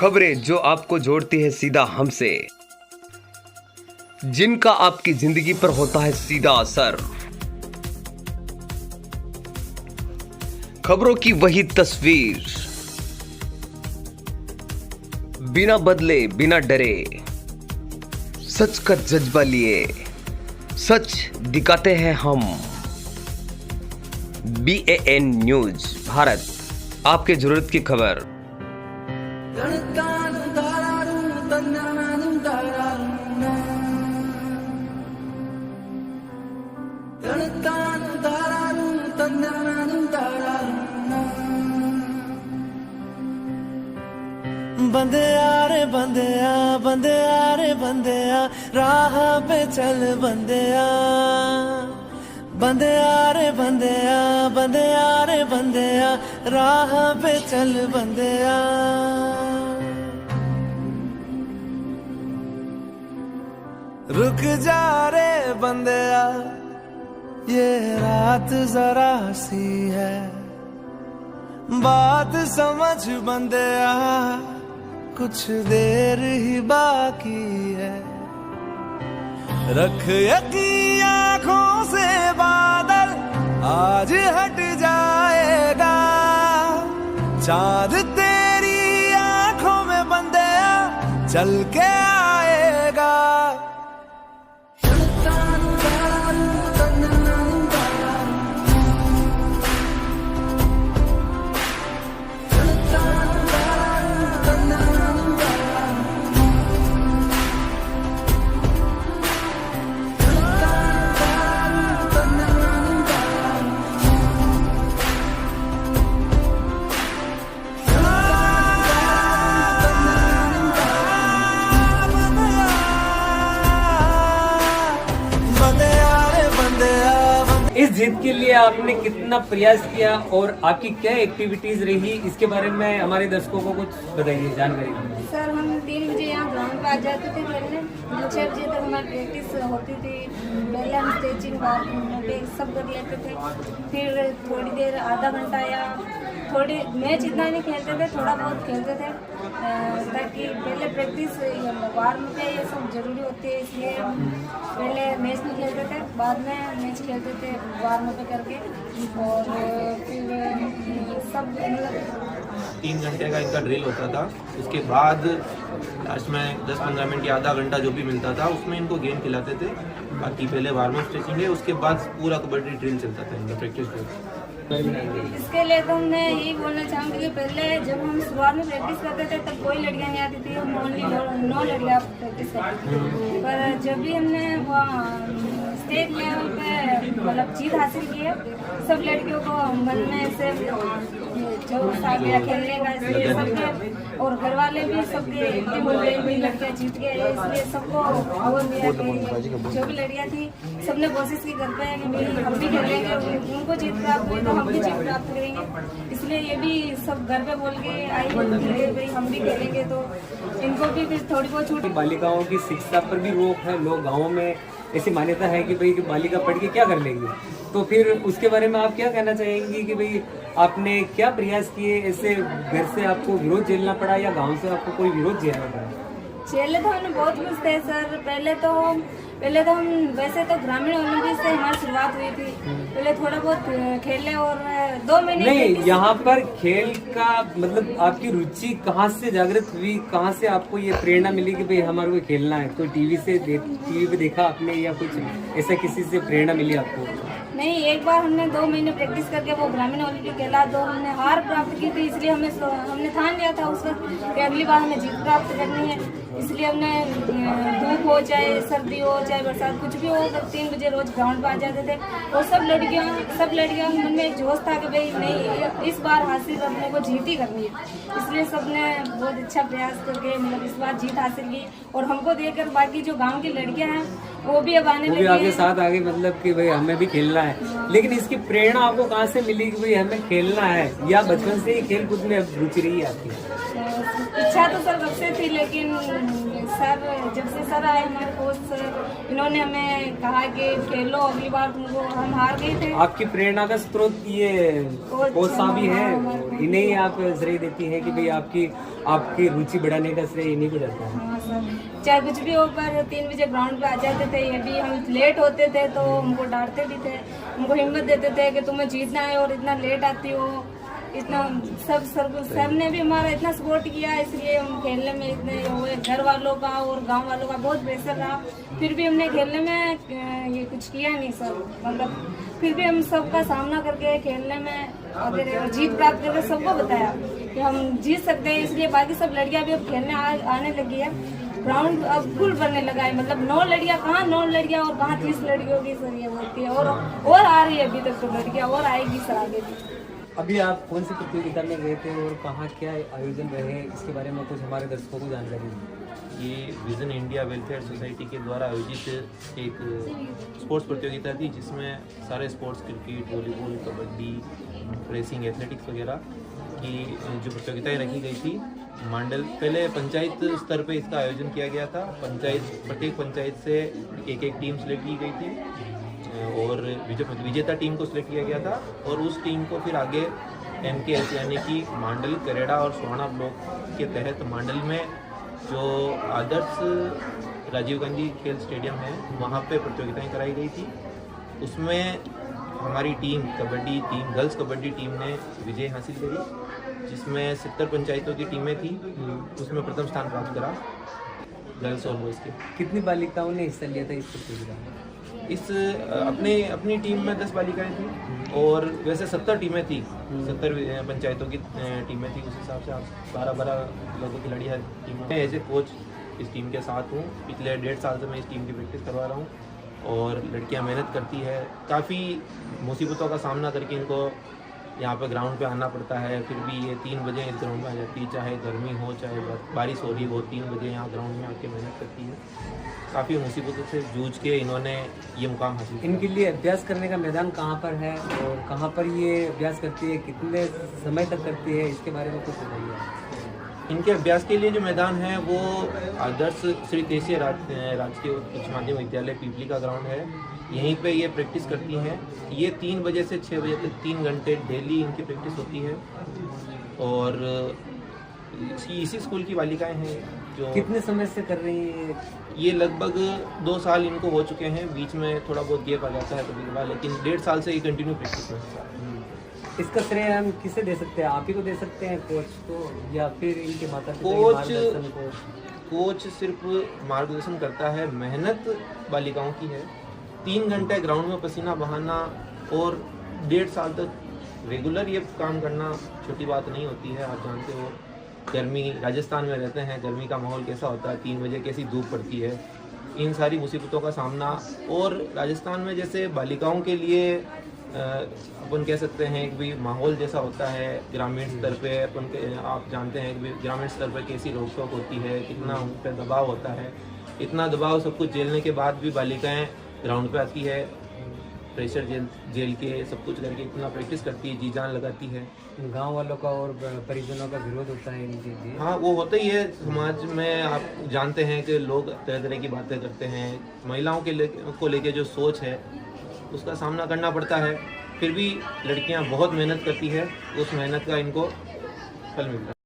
खबरें जो आपको जोड़ती है सीधा हमसे, जिनका आपकी जिंदगी पर होता है सीधा असर। खबरों की वही तस्वीर, बिना बदले बिना डरे, सच का जज्बा लिए सच दिखाते हैं हम। BAN न्यूज भारत, आपके जरूरत की खबर। बंदिया रे बंदिया, बंदिया रे बंदिया, राह पे चल बंदिया। बंदिया रे बंदिया, बंदिया रे बंदिया, राह पे चल बंदिया। रुक जा रे बंदिया, ये रात जरा सी है, बात समझ बंदिया, कुछ देर ही बाकी है। रख यकीन आँखों से बादल, आज हट जाएगा। चांद तेरी आँखों में बंदिया चल के आएगा। इस जीत के लिए आपने कितना प्रयास किया और आपकी क्या एक्टिविटीज रही, इसके बारे में हमारे दर्शकों को कुछ बताइए, जानकारी। सर हम 3 बजे यहाँ ग्राउंड पे आ जाते थे, पहले 6 बजे तक हमारी प्रैक्टिस होती थी। पहले हम स्ट्रेचिंग पे सब कर लेते थे, फिर थोड़ी देर आधा घंटा या थोड़ी मैच इतना नहीं खेलते थे, थोड़ा बहुत खेलते थे, ताकि पहले प्रैक्टिस वार्म पे ये सब जरूरी होती है, इसलिए हम पहले मैच नहीं खेलते थे, बाद में मैच खेलते थे वार्म पे करके। और फिर सब 3 घंटे का इनका ड्रिल होता था। उसके बाद लास्ट में 10-15 मिनट या आधा घंटा जो भी मिलता था उसमें इनको गेम खिलाते थे। बाकी पहले वार्म अप स्ट्रेचिंग है, उसके बाद पूरा कबड्डी ड्रिल चलता था इनका प्रैक्टिस ड्रिल। इसके लिए तो मैं यही बोलना चाहूँगी कि पहले जब हम शुरुआत में प्रैक्टिस करते थे तब कोई लड़कियाँ नहीं आती थी, हम ओनली 9 लड़कियाँ प्रैक्टिस करती थी। पर जब भी हमने स्टेट लेवल पे मतलब जीत हासिल की है, सब लड़कियों को मन में से जो साथ मेरा खेलने का, इसलिए सबके और घर वाले भी सबके इतनी बोल रही हुई लड़कियाँ जीत गए, इसलिए सबको और मेरा जो भी लड़कियाँ थी सबने कोशिश की घर पे कि भाई हम भी खेलेंगे, उनको जीत प्राप्त हुई तो हम भी जीत प्राप्त करेंगे। इसलिए ये भी सब घर पे बोल के आई भाई हम भी खेलेंगे, तो इनको भी फिर थोड़ी बहुत छूट। बालिकाओं की शिक्षा पर भी रोक है, लोग गाँव में ऐसी मान्यता है कि भाई कि बालिका पढ़ के क्या कर लेंगे, तो फिर उसके बारे में आप क्या कहना चाहेंगी कि भाई आपने क्या प्रयास किए, ऐसे घर से आपको विरोध झेलना पड़ा या गांव से आपको कोई विरोध झेलना पड़ा? झेले तो हमने बहुत कुछ थे सर। पहले तो हम वैसे तो ग्रामीण ओलंपिक से हमारी शुरुआत हुई थी, पहले थोड़ा बहुत खेले और 2 महीने नहीं। यहाँ पर खेल का मतलब आपकी रुचि कहाँ से जागृत हुई, कहाँ से आपको ये प्रेरणा मिली कि भाई हमारे को खेलना है? कोई टीवी पे देखा आपने या कुछ ऐसा किसी से प्रेरणा मिली आपको? नहीं, एक बार हमने 2 महीने प्रैक्टिस करके वो ग्रामीण ओलंपिक खेला, तो हमने हार प्राप्त की थी, इसलिए हमने ठान लिया था उस वक्त कि अगली बार हमें जीत प्राप्त करनी है। इसलिए हमने धूप हो चाहे सर्दी हो चाहे बरसात कुछ भी हो, 3 बजे रोज ग्राउंड पर आ जाते थे। और सब लड़कियों के मन में एक जोश था कि भाई नहीं, इस बार हासिल अपने को जीत ही करनी है, इसलिए सबने बहुत अच्छा प्रयास करके मतलब इस बार जीत हासिल की। और हमको देखकर बाकी जो गाँव की लड़कियाँ हैं वो भी अब आने लगी, आगे साथ आगे मतलब कि भाई हमें भी खेलना है। लेकिन इसकी प्रेरणा आपको कहाँ से मिली कि भाई हमें खेलना है, या बचपन से ही खेल कूद में रुचि रही आपकी? इच्छा तो सर कब से थी, लेकिन सर जब से सर आए हमारे कोच सर, इन्होंने हमें कहा कि खेलो, अगली बार तुमको हम हार गए थे। आपकी प्रेरणा का स्रोत ये कोच साहब ही है? इन्हें ही आप श्रेय देती हैं कि भाई आपकी रुचि बढ़ाने का श्रेय इन्हीं को जाता है? हाँ सर, चाहे कुछ भी हो, पर 3 बजे ग्राउंड पे आ जाते थे। यदि हम लेट होते थे तो हमको डांटते भी थे, हमको हिम्मत देते थे कि तुम्हें जीतना है और इतना लेट आती हो। इतना सब ने भी हमारा इतना सपोर्ट किया, इसलिए हम खेलने में इतने हुए। घर वालों का और गांव वालों का बहुत प्रेशर रहा, फिर भी हमने खेलने में ये कुछ किया नहीं सर। मतलब फिर भी हम सबका सामना करके खेलने में और जीत प्राप्त करके सबको बताया कि हम जीत सकते हैं। इसलिए बाकी सब लड़कियां भी अब खेलने आने लगी है। ग्राउंड अब फुल बनने लगा है, मतलब 9 लड़कियां कहाँ 9 लड़कियां और कहाँ 30 लड़कियों की सर ये होती है। और आ रही है अभी तक तो लड़कियां, और आएगी सर आगे भी। अभी आप कौन सी प्रतियोगिता में गए थे और कहाँ क्या आयोजन रहे, इसके बारे में कुछ हमारे दर्शकों को जानकारी दें। ये विजन इंडिया वेलफेयर सोसाइटी के द्वारा आयोजित एक स्पोर्ट्स प्रतियोगिता थी, जिसमें सारे sports cricket, volleyball, kabaddi, racing, athletics वगैरह की जो प्रतियोगिताएं रखी गई थी। मंडल पहले पंचायत स्तर पे इसका आयोजन किया गया था। प्रत्येक पंचायत से एक टीम सेलेक्ट की गई थी और विजेता टीम को सिलेक्ट किया गया था। और उस टीम को फिर आगे MKS यानी कि मांडल, करेड़ा और सोहाना ब्लॉक के तहत मांडल में जो आदर्श राजीव गांधी खेल स्टेडियम है, वहाँ पे प्रतियोगिताएं कराई गई थी। उसमें हमारी team kabaddi team, girls kabaddi team ने विजय हासिल करी, जिसमें 70 पंचायतों की टीमें थी, उसमें प्रथम स्थान प्राप्त करा गर्ल्स और बॉयज़ के। कितनी बालिकाओं ने हिस्सा लिया था इस प्रतियोगिता में? अपनी टीम में 10 बालिकाएं थी और वैसे 70 टीमें थी, 70 पंचायतों की टीमें थी। उस हिसाब से आप 12-12 लोगों की लड़ी है टीम। मैं एज ए कोच इस टीम के साथ हूँ। पिछले 1.5 साल से मैं इस टीम की प्रैक्टिस करवा रहा हूँ और लड़कियाँ मेहनत करती है। काफ़ी मुसीबतों का सामना करके इनको यहाँ पे ग्राउंड पे आना पड़ता है। फिर भी ये 3 बजे इस ग्राउंड में आ जाती है, चाहे गर्मी हो चाहे बारिश हो रही हो, 3 बजे यहाँ ग्राउंड में आके मेहनत करती है। काफ़ी मुसीबतों से जूझ के इन्होंने ये मुकाम हासिल किया। इनके लिए अभ्यास करने का मैदान कहाँ पर है और कहाँ पर ये अभ्यास करती है, कितने समय तक करती है, इसके बारे में कुछ बताइए। इनके अभ्यास के लिए जो मैदान है वो आदर्श श्री केसीय राजकीय उच्च माध्यमिक विद्यालय पीपली का ग्राउंड है। यहीं पे ये प्रैक्टिस करती हैं। ये 3 बजे से 6 बजे तक 3 घंटे डेली इनकी प्रैक्टिस होती है। और इसी स्कूल की बालिकाएं हैं जो कितने समय से कर रही है ये लगभग 2 साल इनको हो चुके हैं। बीच में थोड़ा बहुत गैप आ जाता है कभी कभार, लेकिन 1.5 साल से ये कंटिन्यू प्रैक्टिस में। इसका श्रेय हम किसे दे सकते हैं? आप ही को दे सकते हैं, कोच को, या फिर इनके माता पिता कोच के मार्गदर्शन को? कोच सिर्फ मार्गदर्शन करता है, मेहनत बालिकाओं की है। 3 घंटे ग्राउंड में पसीना बहाना और 1.5 साल तक रेगुलर ये काम करना छोटी बात नहीं होती है। आप जानते हो गर्मी, राजस्थान में रहते हैं, गर्मी का माहौल कैसा होता है, 3 बजे कैसी धूप पड़ती है, इन सारी मुसीबतों का सामना। और राजस्थान में जैसे बालिकाओं के लिए अपन कह सकते हैं कि माहौल जैसा होता है ग्रामीण स्तर पे, आप जानते हैं कि ग्रामीण स्तर पर कैसी रोक टोक होती है, कितना उन पर दबाव होता है। इतना दबाव सब कुछ झेलने के बाद भी बालिकाएं ग्राउंड पे आती है, प्रेशर जेल के सब कुछ करके इतना प्रैक्टिस करती है, जी जान लगाती है। गांव वालों का और परिजनों का विरोध होता है इनके लिए? हाँ, वो होता ही है। समाज में आप जानते हैं कि लोग तरह तरह की बातें करते हैं। महिलाओं को लेके जो सोच है उसका सामना करना पड़ता है। फिर भी लड़कियां बहुत मेहनत करती है, उस मेहनत का इनको फल मिलता है।